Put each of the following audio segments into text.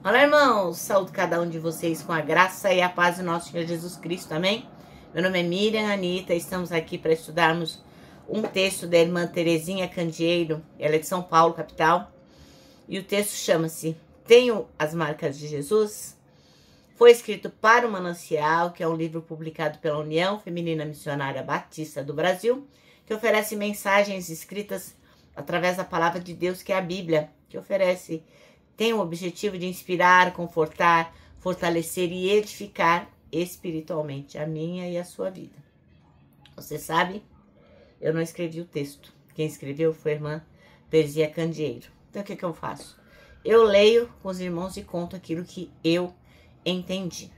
Olá, irmãos! Saúdo cada um de vocês com a graça e a paz do nosso Senhor Jesus Cristo, amém? Meu nome é Miriam Anita, estamos aqui para estudarmos um texto da irmã Terezinha Candeeiro, ela é de São Paulo, capital, e o texto chama-se Tenho as Marcas de Jesus. Foi escrito para o Manancial, que é um livro publicado pela União Feminina Missionária Batista do Brasil, que oferece mensagens escritas através da palavra de Deus, que é a Bíblia, que tem o objetivo de inspirar, confortar, fortalecer e edificar espiritualmente a minha e a sua vida. Você sabe, eu não escrevi o texto. Quem escreveu foi a irmã Terezinha Candeeiro. Então, o que eu faço? Eu leio com os irmãos e conto aquilo que eu entendi.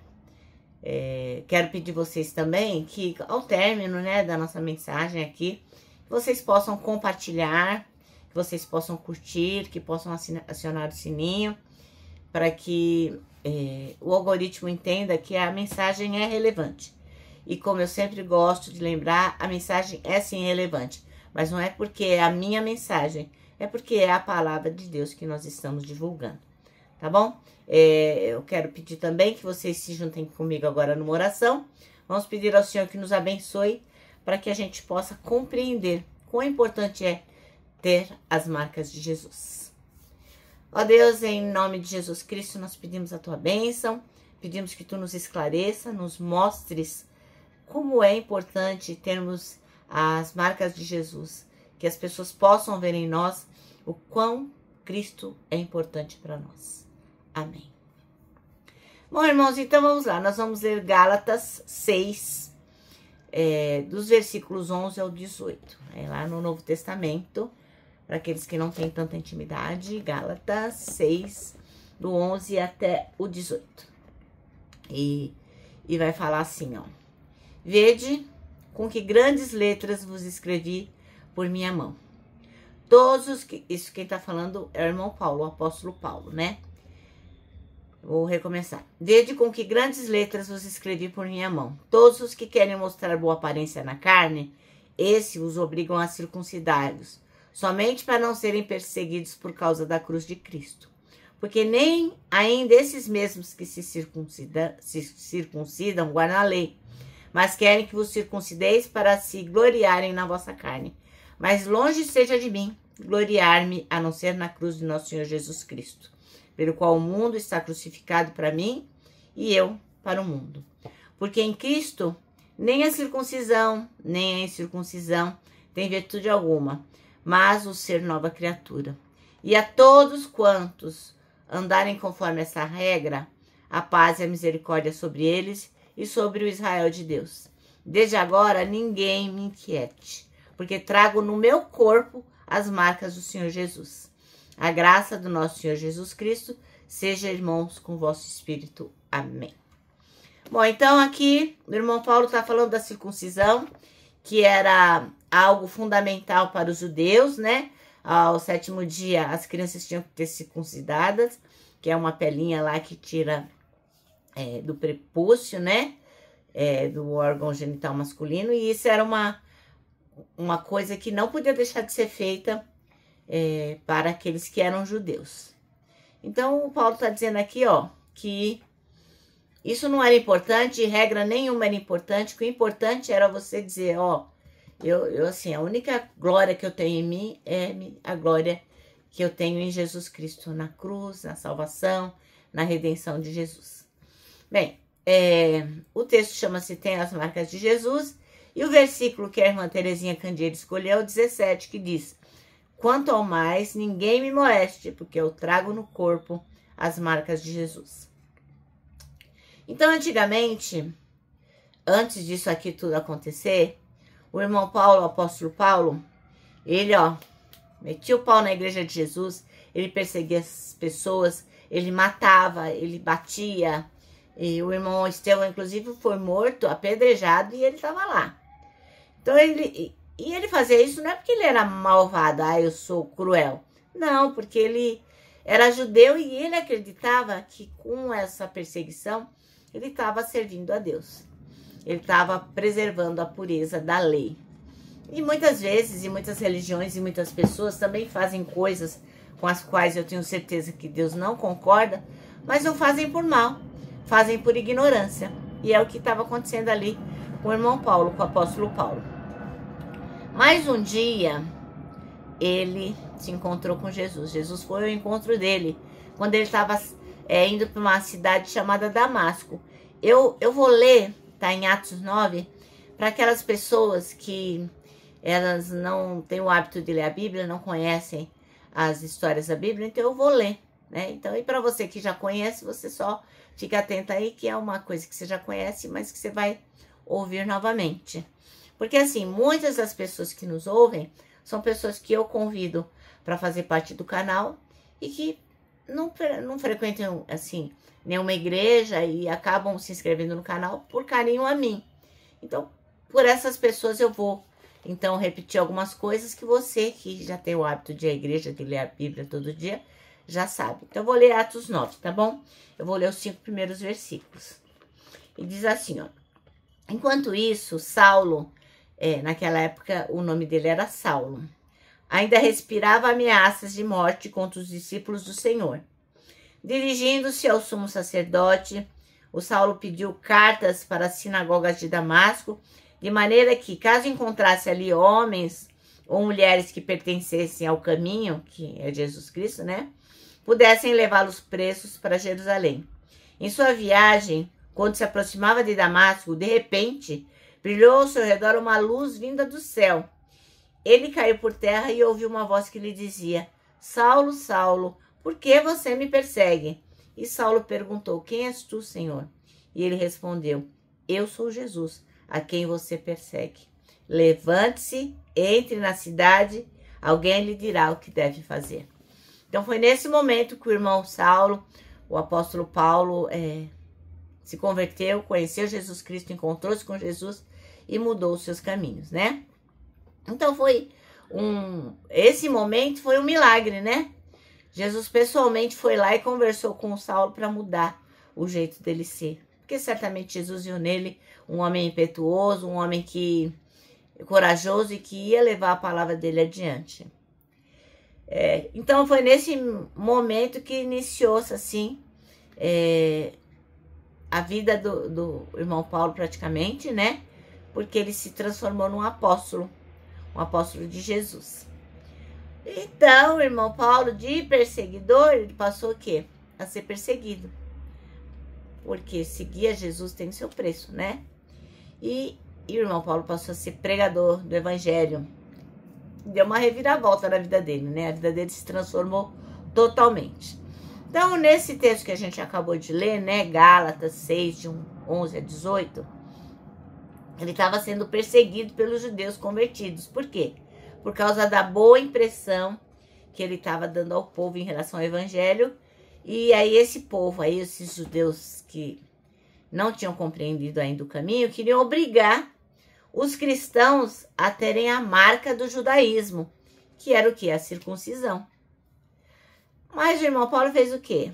Quero pedir vocês também que, ao término, da nossa mensagem aqui, vocês possam compartilhar, que vocês possam curtir, que possam acionar o sininho, para que o algoritmo entenda que a mensagem é relevante. E como eu sempre gosto de lembrar, a mensagem é sim relevante, mas não é porque é a minha mensagem, é porque é a palavra de Deus que nós estamos divulgando, tá bom? Eu quero pedir também que vocês se juntem comigo agora numa oração. Vamos pedir ao Senhor que nos abençoe, para que a gente possa compreender quão importante é ter as marcas de Jesus. Ó Deus, em nome de Jesus Cristo, nós pedimos a tua bênção, pedimos que tu nos esclareça, nos mostres como é importante termos as marcas de Jesus, que as pessoas possam ver em nós o quão Cristo é importante para nós. Amém. Bom, irmãos, então vamos lá, nós vamos ler Gálatas 6, dos versículos 11 ao 18, lá no Novo Testamento, para aqueles que não têm tanta intimidade, Gálatas 6, do 11 até o 18. E vai falar assim, ó. Vede com que grandes letras vos escrevi por minha mão. Todos os que... Isso quem tá falando é o irmão Paulo, o apóstolo Paulo, né? Vou recomeçar. Vede com que grandes letras vos escrevi por minha mão. Todos os que querem mostrar boa aparência na carne, esses os obrigam a circuncidar-vos, somente para não serem perseguidos por causa da cruz de Cristo. Porque nem ainda esses mesmos que se circuncidam guardam a lei, mas querem que vos circuncideis para se gloriarem na vossa carne. Mas longe seja de mim gloriar-me, a não ser na cruz de nosso Senhor Jesus Cristo, pelo qual o mundo está crucificado para mim e eu para o mundo. Porque em Cristo nem a circuncisão, nem a incircuncisão tem virtude alguma, mas o ser nova criatura. E a todos quantos andarem conforme essa regra, a paz e a misericórdia sobre eles e sobre o Israel de Deus. Desde agora ninguém me inquiete, porque trago no meu corpo as marcas do Senhor Jesus. A graça do nosso Senhor Jesus Cristo seja, irmãos, com o vosso espírito. Amém. Bom, então aqui o irmão Paulo está falando da circuncisão, que era algo fundamental para os judeus, né? Ao 7º dia as crianças tinham que ter circuncidadas, que é uma pelinha lá que tira do prepúcio, né? Do órgão genital masculino, e isso era uma coisa que não podia deixar de ser feita para aqueles que eram judeus. Então, o Paulo está dizendo aqui, ó, que isso não era importante, regra nenhuma era importante, que o importante era você dizer, ó, eu assim, a única glória que eu tenho em mim é a glória que eu tenho em Jesus Cristo, na cruz, na salvação, na redenção de Jesus. Bem, o texto chama-se Tem as Marcas de Jesus, e o versículo que a irmã Terezinha Candeeiro escolheu é o 17, que diz: Quanto ao mais, ninguém me moleste, porque eu trago no corpo as marcas de Jesus. Então, antigamente, antes disso aqui tudo acontecer, o irmão Paulo, o apóstolo Paulo, ele, ó, metia o pau na igreja de Jesus, ele perseguia as pessoas, ele matava, ele batia, e o irmão Estevão, inclusive, foi morto, apedrejado, e ele estava lá. Então, ele fazia isso não é porque ele era malvado, eu sou cruel. Não, porque ele era judeu e ele acreditava que com essa perseguição, ele estava servindo a Deus. Ele estava preservando a pureza da lei. E muitas vezes, e muitas religiões e muitas pessoas também fazem coisas com as quais eu tenho certeza que Deus não concorda, mas não fazem por mal, fazem por ignorância. E é o que estava acontecendo ali com o irmão Paulo, com o apóstolo Paulo. Mas um dia, ele se encontrou com Jesus. Jesus foi ao encontro dele, quando ele estava indo para uma cidade chamada Damasco. Eu vou ler, tá em Atos 9, para aquelas pessoas que elas não têm o hábito de ler a Bíblia, não conhecem as histórias da Bíblia, então eu vou ler, né? Então, e para você que já conhece, você só fica atenta aí, que é uma coisa que você já conhece, mas que você vai ouvir novamente. Porque assim, muitas das pessoas que nos ouvem são pessoas que eu convido para fazer parte do canal e que não frequentam, assim, nenhuma igreja e acabam se inscrevendo no canal por carinho a mim. Então, por essas pessoas eu vou, então, repetir algumas coisas que você, que já tem o hábito de ir à igreja, de ler a Bíblia todo dia, já sabe. Então, eu vou ler Atos 9, tá bom? Eu vou ler os 5 primeiros versículos. E diz assim, ó. Enquanto isso, Saulo, naquela época o nome dele era Saulo, ainda respirava ameaças de morte contra os discípulos do Senhor. Dirigindo-se ao sumo sacerdote, o Saulo pediu cartas para as sinagogas de Damasco, de maneira que, caso encontrasse ali homens ou mulheres que pertencessem ao caminho, que é Jesus Cristo, né, pudessem levá-los presos para Jerusalém. Em sua viagem, quando se aproximava de Damasco, de repente, brilhou ao seu redor uma luz vinda do céu. Ele caiu por terra e ouviu uma voz que lhe dizia: Saulo, Saulo, por que você me persegue? E Saulo perguntou: quem és tu, Senhor? E ele respondeu: eu sou Jesus, a quem você persegue. Levante-se, entre na cidade, alguém lhe dirá o que deve fazer. Então foi nesse momento que o irmão Saulo, o apóstolo Paulo, se converteu, conheceu Jesus Cristo, encontrou-se com Jesus e mudou os seus caminhos, né? Então esse momento foi um milagre, né? Jesus pessoalmente foi lá e conversou com o Saulo para mudar o jeito dele ser. Porque certamente Jesus viu nele um homem impetuoso, um homem corajoso e que ia levar a palavra dele adiante. Então foi nesse momento que iniciou-se assim a vida do irmão Paulo praticamente, né? Porque ele se transformou num apóstolo, um apóstolo de Jesus. Então, o irmão Paulo, de perseguidor, ele passou o quê? A ser perseguido. Porque seguir a Jesus tem seu preço, né? E o irmão Paulo passou a ser pregador do evangelho. Deu uma reviravolta na vida dele, né? A vida dele se transformou totalmente. Então, nesse texto que a gente acabou de ler, né? Gálatas 6, de 11 a 18, ele estava sendo perseguido pelos judeus convertidos. Por quê? Por causa da boa impressão que ele estava dando ao povo em relação ao evangelho. E aí esse povo, aí esses judeus que não tinham compreendido ainda o caminho, queriam obrigar os cristãos a terem a marca do judaísmo, que era o quê? A circuncisão. Mas o irmão Paulo fez o quê?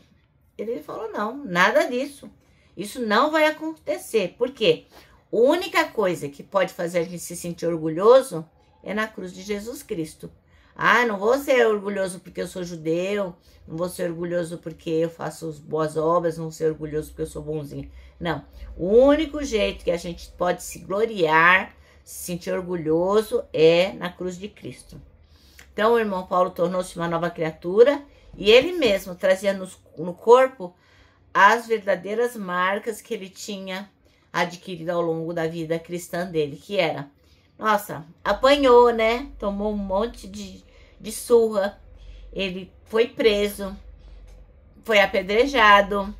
Ele falou, não, nada disso. Isso não vai acontecer. Por quê? A única coisa que pode fazer a gente se sentir orgulhoso é na cruz de Jesus Cristo. Ah, não vou ser orgulhoso porque eu sou judeu, não vou ser orgulhoso porque eu faço as boas obras, não vou ser orgulhoso porque eu sou bonzinho. Não, o único jeito que a gente pode se gloriar, se sentir orgulhoso é na cruz de Cristo. Então o irmão Paulo tornou-se uma nova criatura e ele mesmo trazia no corpo as verdadeiras marcas que ele tinha adquirido ao longo da vida cristã dele, que era, nossa, apanhou, né? Tomou um monte de surra, ele foi preso, foi apedrejado,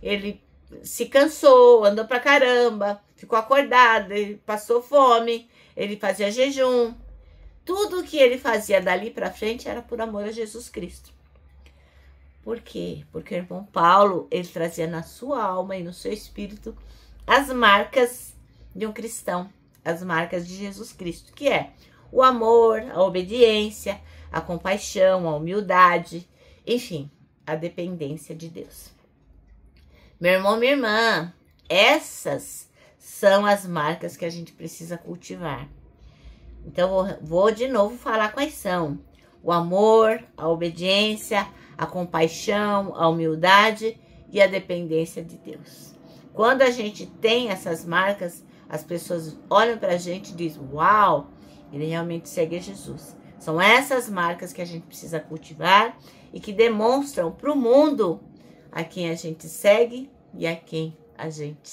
ele se cansou, andou pra caramba, ficou acordado, ele passou fome, ele fazia jejum. Tudo que ele fazia dali pra frente era por amor a Jesus Cristo. Por quê? Porque o irmão Paulo, ele trazia na sua alma e no seu espírito as marcas de um cristão, as marcas de Jesus Cristo, que é o amor, a obediência, a compaixão, a humildade, enfim, a dependência de Deus. Meu irmão, minha irmã, essas são as marcas que a gente precisa cultivar. Então, vou de novo falar quais são. O amor, a obediência, a compaixão, a humildade e a dependência de Deus. Quando a gente tem essas marcas, as pessoas olham para a gente e dizem, uau, ele realmente segue a Jesus. São essas marcas que a gente precisa cultivar e que demonstram para o mundo a quem a gente segue e a quem a gente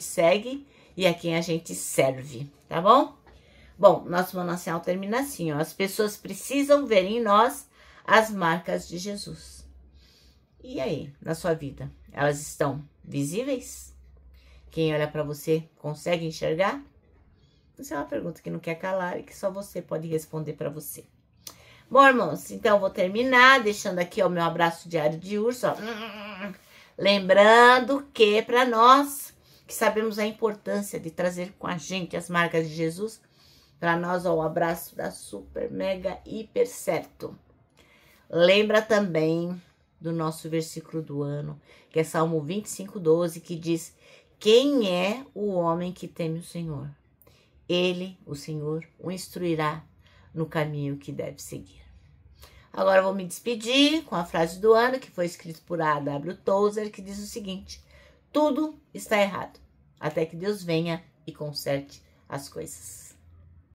segue e a quem a gente serve, tá bom? Bom, nosso manancial termina assim, ó. As pessoas precisam ver em nós as marcas de Jesus. E aí, na sua vida, elas estão visíveis? Quem olha para você consegue enxergar? Essa é uma pergunta que não quer calar e que só você pode responder para você. Bom, irmãos, então eu vou terminar deixando aqui o meu abraço diário de urso, ó. Lembrando que para nós que sabemos a importância de trazer com a gente as marcas de Jesus, para nós, ó, o abraço dá super, mega, hiper certo. Lembra também do nosso versículo do ano, que é Salmo 25:12, que diz: quem é o homem que teme o Senhor? Ele, o Senhor, o instruirá no caminho que deve seguir. Agora eu vou me despedir com a frase do ano, que foi escrita por A.W. Tozer, que diz o seguinte: tudo está errado, até que Deus venha e conserte as coisas.